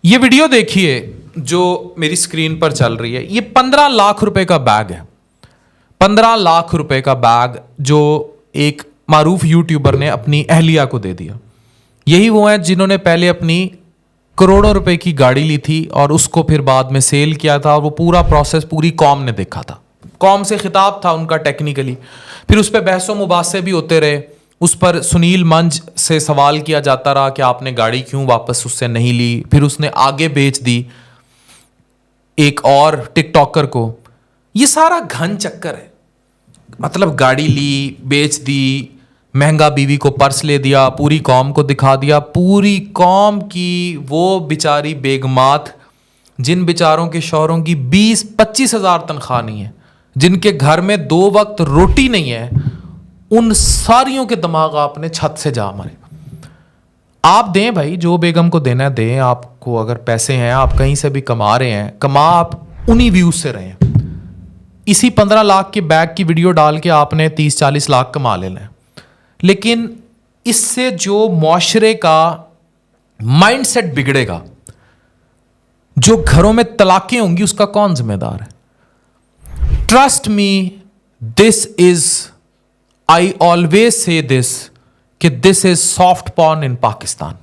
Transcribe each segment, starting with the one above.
ये वीडियो देखिए जो मेरी स्क्रीन पर चल रही है, ये 15 लाख रुपए का बैग है। 15 लाख रुपए का बैग जो एक मारूफ यूट्यूबर ने अपनी अहलिया को दे दिया। यही वो हैं जिन्होंने पहले अपनी करोड़ों रुपए की गाड़ी ली थी और उसको फिर बाद में सेल किया था, और वो पूरा प्रोसेस पूरी कौम ने देखा था। कौम से खिताब था उनका टेक्निकली, फिर उस पर बहसों मुबासे भी होते रहे। उस पर सुनील मंज से सवाल किया जाता रहा कि आपने गाड़ी क्यों वापस उससे नहीं ली। फिर उसने आगे बेच दी एक और टिकटॉकर को। ये सारा घन चक्कर है, मतलब गाड़ी ली, बेच दी, महंगा बीवी को पर्स ले दिया, पूरी कौम को दिखा दिया। पूरी कौम की वो बेचारी बेगमात जिन बेचारों के शौहरों की 20-25 हज़ार तनख्वाह नहीं है, जिनके घर में 2 वक्त रोटी नहीं है, उन सारियों के दिमाग आपने छत से जा मारे। आप दें भाई, जो बेगम को देना है दें। आपको अगर पैसे हैं, आप कहीं से भी कमा रहे हैं, कमा आप उन्हीं व्यूज से रहे हैं। इसी 15 लाख के बैग की वीडियो डाल के आपने 30-40 लाख कमा लेना है। लेकिन इससे जो मुआशरे का माइंडसेट बिगड़ेगा, जो घरों में तलाकें होंगी, उसका कौन जिम्मेदार है? Trust me, this is, I always say this, कि दिस इज सॉफ्ट पॉर्न इन पाकिस्तान।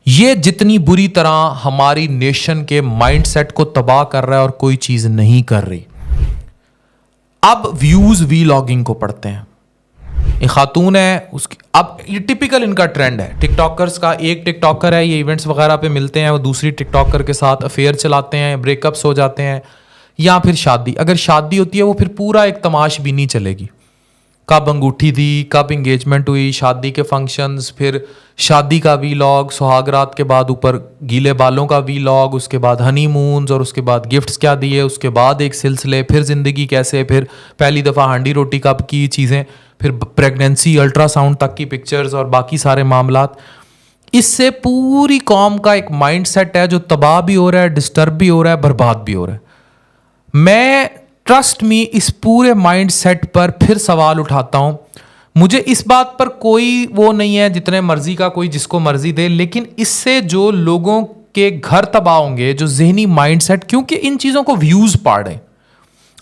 ये जितनी बुरी तरह हमारी नेशन के माइंडसेट को तबाह कर रहा है और कोई चीज नहीं कर रही। अब व्यूज वीलॉगिंग को पढ़ते हैं। एक खातून है, उसकी अब ये टिपिकल इनका ट्रेंड है टिकटॉकर्स का। एक टिकटॉकर है, ये इवेंट्स वगैरह पे मिलते हैं, वो दूसरी टिकटॉकर के साथ अफेयर चलाते हैं, ब्रेकअप्स हो जाते हैं, या फिर शादी। अगर शादी होती है वो फिर पूरा एक तमाशबीनी चलेगी। कब अंगूठी दी, कब इंगेजमेंट हुई, शादी के फंक्शंस, फिर शादी का वीलॉग, सुहागरात के बाद ऊपर गीले बालों का वीलॉग, उसके बाद हनीमून्स, और उसके बाद गिफ्ट्स क्या दिए, उसके बाद एक सिलसिले, फिर ज़िंदगी कैसे, फिर पहली दफ़ा हांडी रोटी कब की चीज़ें, फिर प्रेगनेंसी, अल्ट्रासाउंड तक की पिक्चर्स और बाकी सारे मामलात। इससे पूरी कौम का एक माइंडसेट है जो तबाह भी हो रहा है, डिस्टर्ब भी हो रहा है, बर्बाद भी हो रहा है। मैं ट्रस्ट मी इस पूरे माइंडसेट पर फिर सवाल उठाता हूं। मुझे इस बात पर कोई वो नहीं है, जितने मर्जी का कोई जिसको मर्जी दे, लेकिन इससे जो लोगों के घर तबाह होंगे, जो जहनी माइंडसेट, क्योंकि इन चीज़ों को व्यूज़ पढ़ रहे हैं।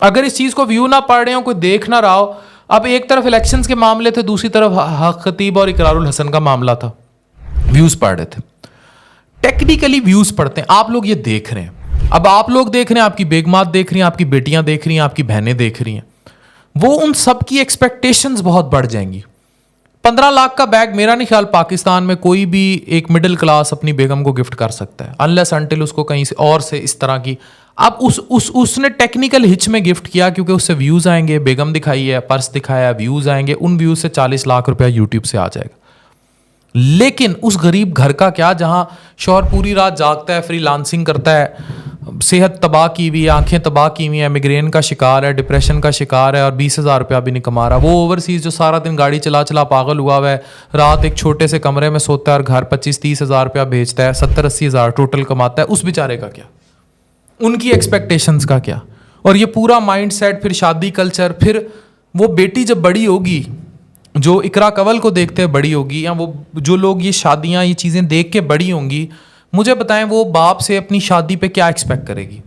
अगर इस चीज़ को व्यू ना पढ़ रहे हो, कोई देख ना रहा हो। अब एक तरफ इलेक्शंस के मामले थे, दूसरी तरफ हक खतीब और इकरारुल हसन का मामला था, व्यूज़ पढ़ रहे थे। टेक्निकली व्यूज़ पढ़ते हैं, आप लोग ये देख रहे हैं। अब आप लोग देख रहे हैं, आपकी बेगमात देख रही हैं, आपकी बेटियां देख रही हैं, आपकी बहनें देख रही हैं, वो उन सब की एक्सपेक्टेशंस बहुत बढ़ जाएंगी। 15 लाख का बैग मेरा नहीं ख्याल पाकिस्तान में कोई भी एक मिडिल क्लास अपनी बेगम को गिफ्ट कर सकता है, अनलेस अनटिल उसको कहीं से और से इस तरह की। अब उसने टेक्निकल हिच में गिफ्ट किया क्योंकि उससे व्यूज आएंगे, बेगम दिखाई है, पर्स दिखाया, व्यूज आएंगे, उन व्यूज से 40 लाख रुपया यूट्यूब से आ जाएगा। लेकिन उस गरीब घर का क्या, जहां शौहर पूरी रात जागता है, फ्रीलांसिंग करता है, सेहत तबाह की हुई है, आंखें तबाह की हुई है, मिग्रेन का शिकार है, डिप्रेशन का शिकार है, और 20,000 रुपया भी नहीं कमा रहा। वो ओवरसीज जो सारा दिन गाड़ी चला चला पागल हुआ है, रात एक छोटे से कमरे में सोता है और घर 25-30 हज़ार रुपया भेजता है, 70-80 हज़ार टोटल कमाता है, उस बेचारे का क्या? उनकी एक्सपेक्टेशंस का क्या? और ये पूरा माइंड सेट, फिर शादी कल्चर, फिर वो बेटी जब बड़ी होगी, जो इकरा कवल को देखते हैं बड़ी होगी, या वो जो लोग ये शादियाँ, ये चीज़ें देख के बड़ी होंगी, मुझे बताएं वो बाप से अपनी शादी पे क्या एक्सपेक्ट करेगी?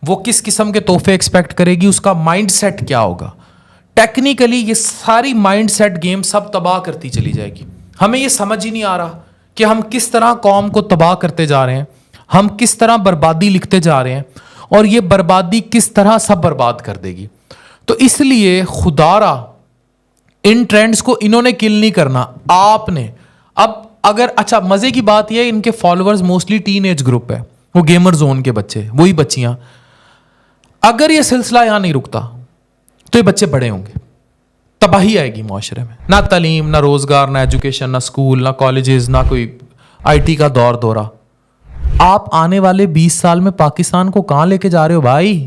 वो किस किस्म के तोहफे एक्सपेक्ट करेगी? उसका माइंडसेट क्या होगा? टेक्निकली ये सारी माइंडसेट गेम सब तबाह करती चली जाएगी। हमें ये समझ ही नहीं आ रहा कि हम किस तरह कौम को तबाह करते जा रहे हैं, हम किस तरह बर्बादी लिखते जा रहे हैं, और ये बर्बादी किस तरह सब बर्बाद कर देगी। तो इसलिए खुदारा इन ट्रेंड्स को इन्होंने किल नहीं करना, आपने। अब अगर अच्छा, मजे की बात यह है, इनके followers mostly teen age group है, वो गेमर जोन के बच्चे, वही बच्चियां। अगर ये सिलसिला यहां नहीं रुकता तो ये बच्चे बड़े होंगे, तबाही आएगी मुआशरे में। ना तालीम, ना रोजगार, ना एजुकेशन, ना स्कूल, ना कॉलेजेस, ना कोई IT का दौर दौरा। आप आने वाले 20 साल में पाकिस्तान को कहां लेके जा रहे हो भाई?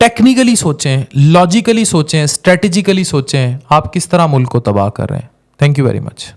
टेक्निकली सोचें, लॉजिकली सोचें, स्ट्रेटेजिकली सोचें, आप किस तरह मुल्क को तबाह कर रहे हैं। Thank you very much.